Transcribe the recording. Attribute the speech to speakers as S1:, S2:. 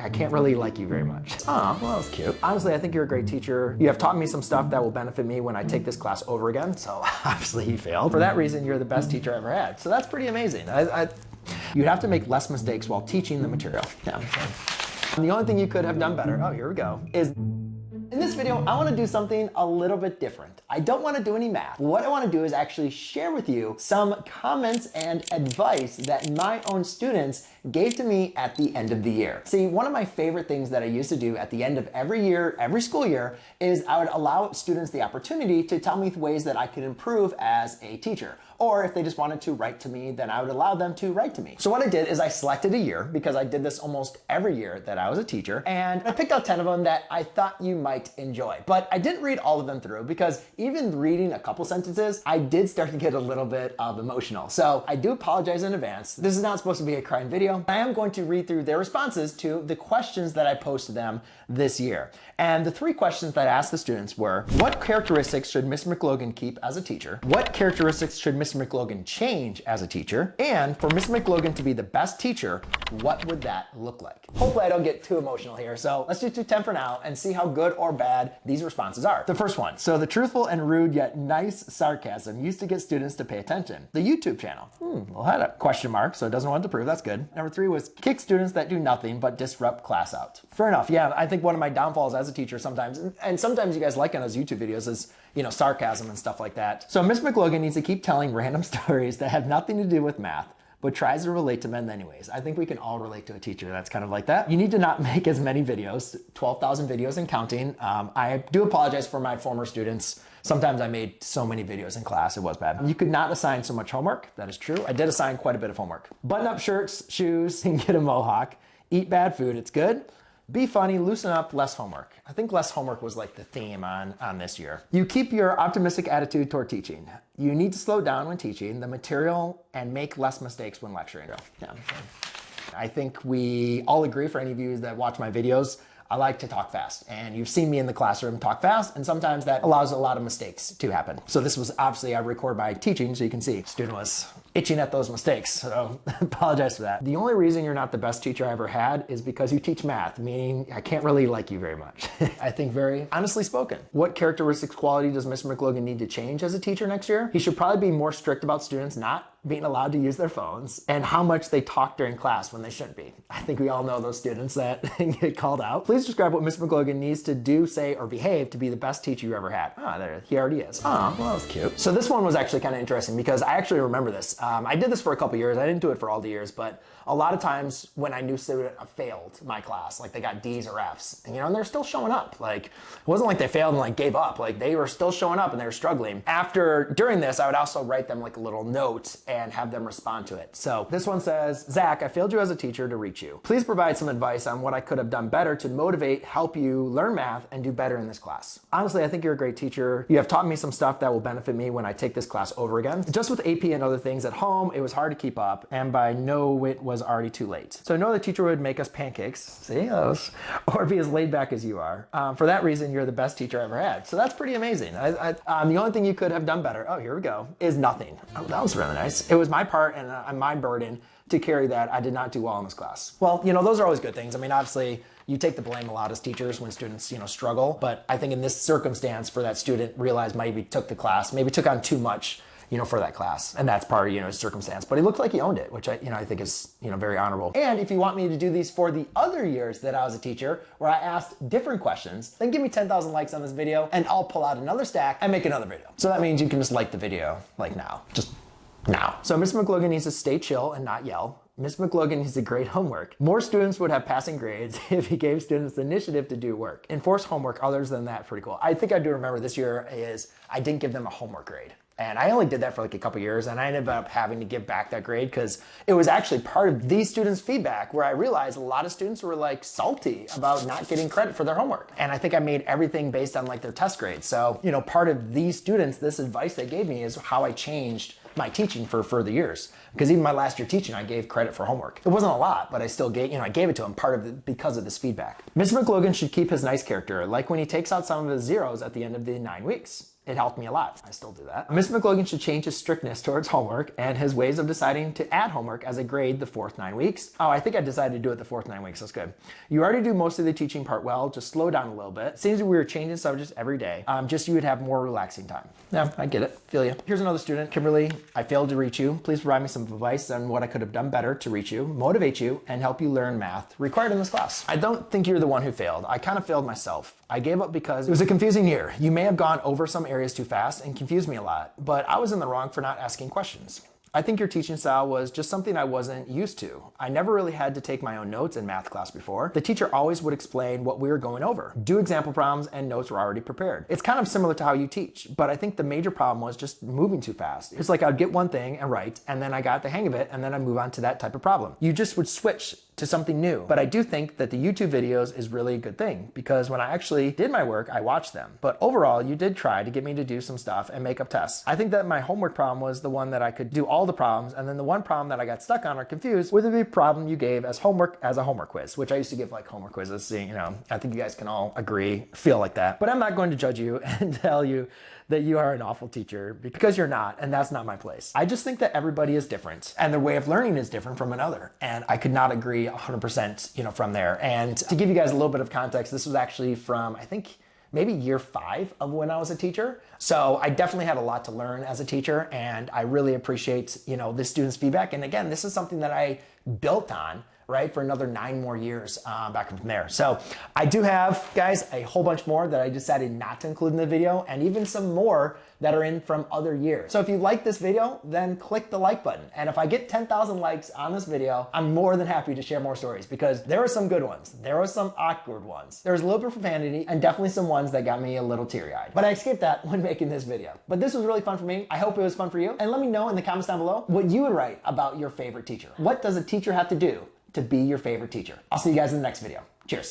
S1: I can't really like you very much. Oh, well, that was cute. Honestly, I think you're a great teacher. You have taught me some stuff that will benefit me when I take this class over again. So obviously he failed. For that reason, you're the best teacher I ever had. So that's pretty amazing. You'd have to make less mistakes while teaching the material. Yeah. And the only thing you could have done better, oh, here we go, is in this video, I want to do something a little bit different. I don't want to do any math. What I want to do is actually share with you some comments and advice that my own students gave to me at the end of the year. See, one of my favorite things that I used to do at the end of every year, every school year, is I would allow students the opportunity to tell me ways that I could improve as a teacher. Or if they just wanted to write to me, then I would allow them to write to me. So what I did is I selected a year, because I did this almost every year that I was a teacher, and I picked out 10 of them that I thought you might enjoy. But I didn't read all of them through, because even reading a couple sentences, I did start to get a little bit of emotional. So I do apologize in advance. This is not supposed to be a crying video. I am going to read through their responses to the questions that I posed to them this year. And the 3 questions that I asked the students were, what characteristics should Miss Mclogan keep as a teacher? What characteristics should Miss Mclogan change as a teacher? And for Miss Mclogan to be the best teacher, what would that look like? Hopefully I don't get too emotional here. So let's do 10 for now and see how good or bad these responses are. The first one, so the truthful and rude yet nice sarcasm used to get students to pay attention. The YouTube channel. Well, had a question mark, so it doesn't want to prove. That's good. Number 3 was kick students that do nothing but disrupt class out. Fair enough. Yeah, I think one of my downfalls as a teacher sometimes, and sometimes you guys like on those YouTube videos, is, you know, sarcasm and stuff like that. So Miss Mclogan needs to keep telling random stories that have nothing to do with math, but tries to relate to men anyways. I think we can all relate to a teacher that's kind of like that. You need to not make as many videos, 12,000 videos and counting. I do apologize for my former students. Sometimes I made so many videos in class, it was bad. You could not assign so much homework, that is true. I did assign quite a bit of homework. Button up shirts, shoes, and get a mohawk. Eat bad food, it's good. Be funny, loosen up, less homework. I think less homework was like the theme on this year. You keep your optimistic attitude toward teaching. You need to slow down when teaching the material and make less mistakes when lecturing. Yeah. I think we all agree, for any of you that watch my videos, I like to talk fast, and you've seen me in the classroom talk fast, and sometimes that allows a lot of mistakes to happen. So this was obviously, I record my teaching, so you can see student was itching at those mistakes, so apologize for that. The only reason you're not the best teacher I ever had is because you teach math, meaning I can't really like you very much. I think very honestly spoken. What characteristics, quality does Mr. Mclogan need to change as a teacher next year? He should probably be more strict about students not being allowed to use their phones, and how much they talk during class when they shouldn't be. I think we all know those students that get called out. Please describe what Mr. Mclogan needs to do, say, or behave to be the best teacher you ever had. Ah, there, he already is. Oh, well, that was cute. So this one was actually kind of interesting, because I actually remember this. I did this for a couple years. I didn't do it for all the years, but a lot of times when I knew student failed my class, like they got D's or F's, and and they're still showing up. Like, it wasn't like they failed and like gave up. Like, they were still showing up and they were struggling. During this, I would also write them like a little note and have them respond to it. So this one says, Zach, I failed you as a teacher to reach you. Please provide some advice on what I could have done better to motivate, help you learn math and do better in this class. Honestly, I think you're a great teacher. You have taught me some stuff that will benefit me when I take this class over again. Just with AP and other things at home, it was hard to keep up, and by no, it was already too late. So no other teacher would make us pancakes, see those, or be as laid back as you are. For that reason, you're the best teacher I ever had. So that's pretty amazing. The only thing you could have done better, oh, here we go, is nothing. Oh, that was really nice. It was my part and my burden to carry that. I did not do well in this class. Well, those are always good things. I mean, obviously, you take the blame a lot as teachers when students, struggle. But I think in this circumstance, for that student, realized maybe took the class, maybe took on too much, for that class. And that's part of, his circumstance. But he looked like he owned it, which I think is, very honorable. And if you want me to do these for the other years that I was a teacher, where I asked different questions, then give me 10,000 likes on this video and I'll pull out another stack and make another video. So that means you can just like the video like now, just now. So Miss Mclogan needs to stay chill and not yell. Miss Mclogan needs to grade homework. More students would have passing grades if he gave students the initiative to do work. Enforce homework other than that, pretty cool. I think I do remember this year is I didn't give them a homework grade. And I only did that for like a couple years, and I ended up having to give back that grade because it was actually part of these students' feedback where I realized a lot of students were like salty about not getting credit for their homework. And I think I made everything based on like their test grades. So, part of these students, this advice they gave me is how I changed my teaching for further years. Because even my last year teaching, I gave credit for homework. It wasn't a lot, but I still gave, I gave it to him because of this feedback. Mr. Mclogan should keep his nice character, like when he takes out some of his zeros at the end of the 9 weeks. it helped me a lot. I still do that. Mr. Mclogan should change his strictness towards homework and his ways of deciding to add homework as a grade the fourth 9 weeks. Oh, I think I decided to do it the fourth 9 weeks. That's good. You already do most of the teaching part well. Just slow down a little bit. Seems we were changing subjects every day. Just you would have more relaxing time. Yeah, I get it. Feel you. Here's another student. Kimberly, I failed to reach you. Please provide me some advice on what I could have done better to reach you, motivate you, and help you learn math required in this class. I don't think you're the one who failed. I kind of failed myself. I gave up because it was a confusing year. You may have gone over some areas too fast and confused me a lot, but I was in the wrong for not asking questions. I think your teaching style was just something I wasn't used to. I never really had to take my own notes in math class before. The teacher always would explain what we were going over. Do example problems and notes were already prepared. It's kind of similar to how you teach, but I think the major problem was just moving too fast. It's like I'd get one thing and write, and then I got the hang of it, and then I move on to that type of problem. You just would switch to something new. But I do think that the YouTube videos is really a good thing because when I actually did my work, I watched them. But overall, you did try to get me to do some stuff and make up tests. I think that my homework problem was the one that I could do all the problems, and then the one problem that I got stuck on or confused with the problem you gave as homework as a homework quiz, which I used to give like homework quizzes. So, you know, I think you guys can all agree, feel like that. But I'm not going to judge you and tell you that you are an awful teacher because you're not, and that's not my place. I just think that everybody is different and their way of learning is different from another. And I could not agree 100%, you know, from there. And to give you guys a little bit of context, this was actually from, I think, maybe year 5 of when I was a teacher. So I definitely had a lot to learn as a teacher, and I really appreciate, you know, the students' feedback. And again, this is something that I built on, right, for another 9 more years back from there. So I do have, guys, a whole bunch more that I decided not to include in the video, and even some more that are in from other years. So if you like this video, then click the like button. And if I get 10,000 likes on this video, I'm more than happy to share more stories because there are some good ones. There are some awkward ones. There's a little bit of profanity and definitely some ones that got me a little teary-eyed. But I escaped that when making this video. But this was really fun for me. I hope it was fun for you. And let me know in the comments down below what you would write about your favorite teacher. What does a teacher have to do to be your favorite teacher? I'll see you guys in the next video. Cheers.